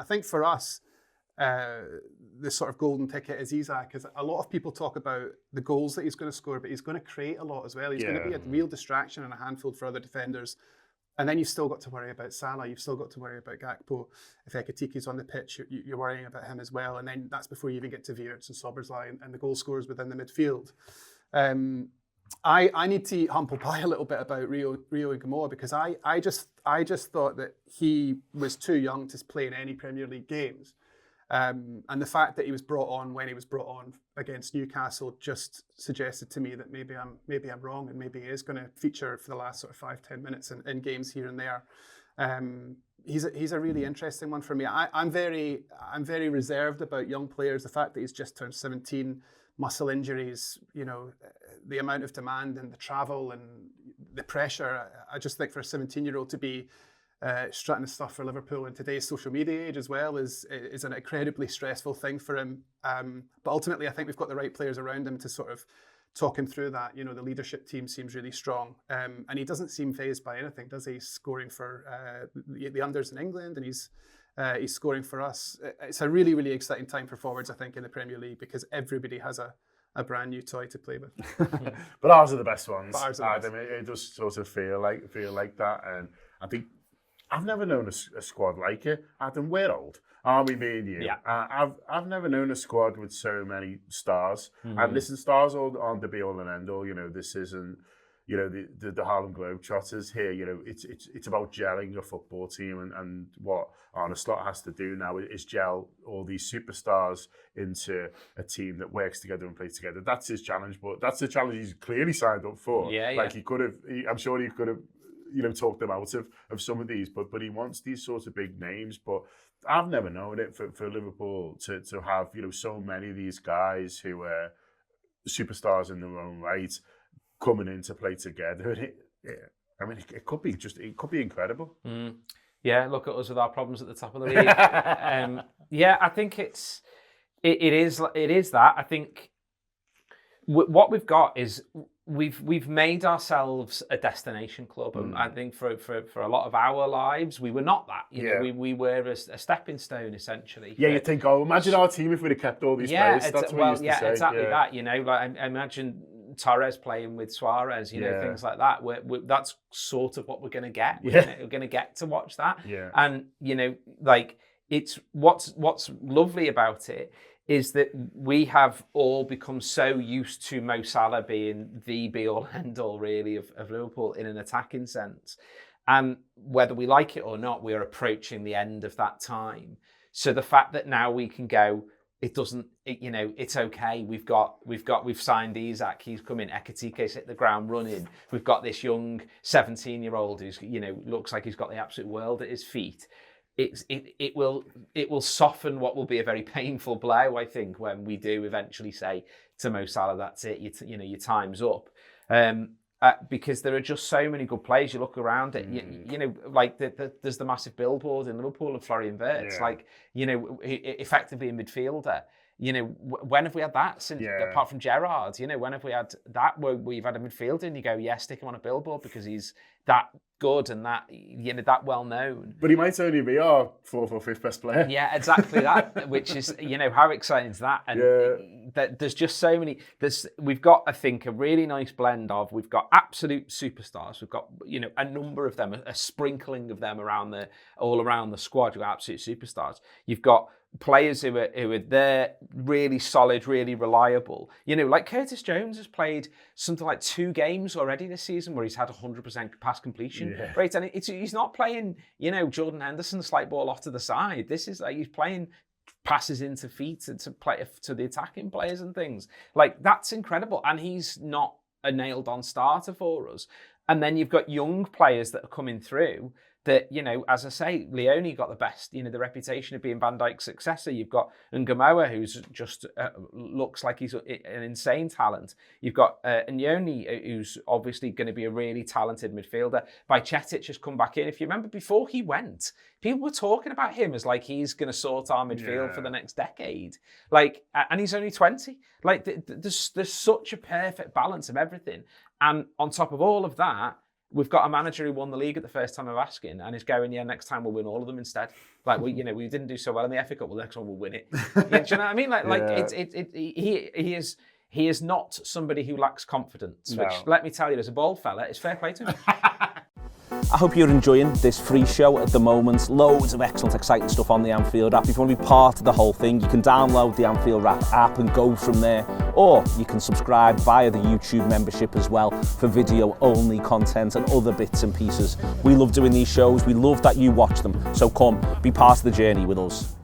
think for us, the sort of golden ticket is Isak, because a lot of people talk about the goals that he's going to score, but he's going to create a lot as well. He's going to be a real distraction and a handful for other defenders. And then you've still got to worry about Salah. You've still got to worry about Gakpo. If Ekitiki's on the pitch, you're worrying about him as well. And then that's before you even get to Wiertz and Sobersly and the goal scorers within the midfield. I need to eat humble pie a little bit about Rio Gamoa, because I just thought that he was too young to play in any Premier League games. And the fact that he was brought on when he was brought on against Newcastle just suggested to me that maybe I'm wrong, and maybe he is going to feature for the last sort of 5-10 minutes in games here and there. He's a really interesting one for me. I'm very reserved about young players. The fact that he's just turned 17, muscle injuries, the amount of demand and the travel and the pressure. I just think for a 17-year-old to be strutting his stuff for Liverpool in today's social media age as well is an incredibly stressful thing for him. But ultimately, I think we've got the right players around him to sort of talk him through that. The leadership team seems really strong, and he doesn't seem fazed by anything, does he? He's scoring for the unders in England, and he's scoring for us. It's a really, really exciting time for forwards, I think, in the Premier League, because everybody has a brand new toy to play with. But ours are the best ones. Adam, it does sort of feel like that, and I think I've never known a squad like it. Adam, we're old. Are we, me and you? Yeah. I've never known a squad with so many stars. And listen, stars aren't the be all and end all. This isn't, the Harlem Globetrotters here. It's about gelling a football team, and what Arne Slot has to do now is gel all these superstars into a team that works together and plays together. That's his challenge, but that's the challenge he's clearly signed up for. He could have. I'm sure he could have. Talked them out of some of these, but he wants these sorts of big names. But I've never known it for Liverpool to have so many of these guys who are superstars in their own right coming in to play together. And it could be incredible. Yeah, look at us with our problems at the top of the league. I think it is that. I think what we've got is we've made ourselves a destination club, and I think for a lot of our lives we were not that. We were a stepping stone essentially. Yeah, you think, imagine our team if we'd have kept all these players. That's what you used to say. Exactly that. I imagine Torres playing with Suarez, things like that. That's sort of what we're going to get. We're going to get to watch that. Yeah. And it's what's lovely about it is that we have all become so used to Mo Salah being the be-all, end-all, really, of Liverpool in an attacking sense. And whether we like it or not, we are approaching the end of that time. So the fact that now we can go, it's okay. We've signed Isak. He's coming. Ekitike's hit the ground running. We've got this young 17-year-old who's, looks like he's got the absolute world at his feet. It will soften what will be a very painful blow, I think, when we do eventually say to Mo Salah, that's it, your time's up. Because there are just so many good players. You look around it, there's the massive billboard in Liverpool of Florian Wirtz, effectively a midfielder. When have we had that since, apart from Gerrard? When have we had that where we've had a midfielder and you go, stick him on a billboard because he's that good and that that well known. But he might only be our fourth or fifth best player. Yeah, exactly that. Which is, how exciting is that? And there's just so many. We've got, I think, a really nice blend of. We've got absolute superstars. We've got a number of them, a sprinkling of them all around the squad. You've got absolute superstars. You've got players who are there, really solid, really reliable. Like Curtis Jones has played something like 2 games already this season where he's had 100% pass completion rate, and he's not playing, Jordan Henderson, slight ball off to the side. This is he's playing passes into feet and to the attacking players and things. That's incredible, and he's not a nailed-on starter for us. And then you've got young players that are coming through that, as I say, Leone got the best, the reputation of being Van Dijk's successor. You've got Ngamoa, who's just looks like he's an insane talent. You've got Nyoni, who's obviously going to be a really talented midfielder. Bajcetic has come back in. If you remember, before he went, people were talking about him as he's going to sort our midfield for the next decade. And he's only 20. There's such a perfect balance of everything. And on top of all of that, We've got a manager who won the league at the first time of asking and is going, yeah, next time we'll win all of them instead. Like, we didn't do so well in the FA Cup, well, next one we'll win it. Do you know what I mean? He is not somebody who lacks confidence, which, let me tell you, as a bald fella, it's fair play to him. I hope you're enjoying this free show at the moment. Loads of excellent, exciting stuff on the Anfield app. If you want to be part of the whole thing, you can download the Anfield app and go from there. Or you can subscribe via the YouTube membership as well for video-only content and other bits and pieces. We love doing these shows. We love that you watch them. So come, be part of the journey with us.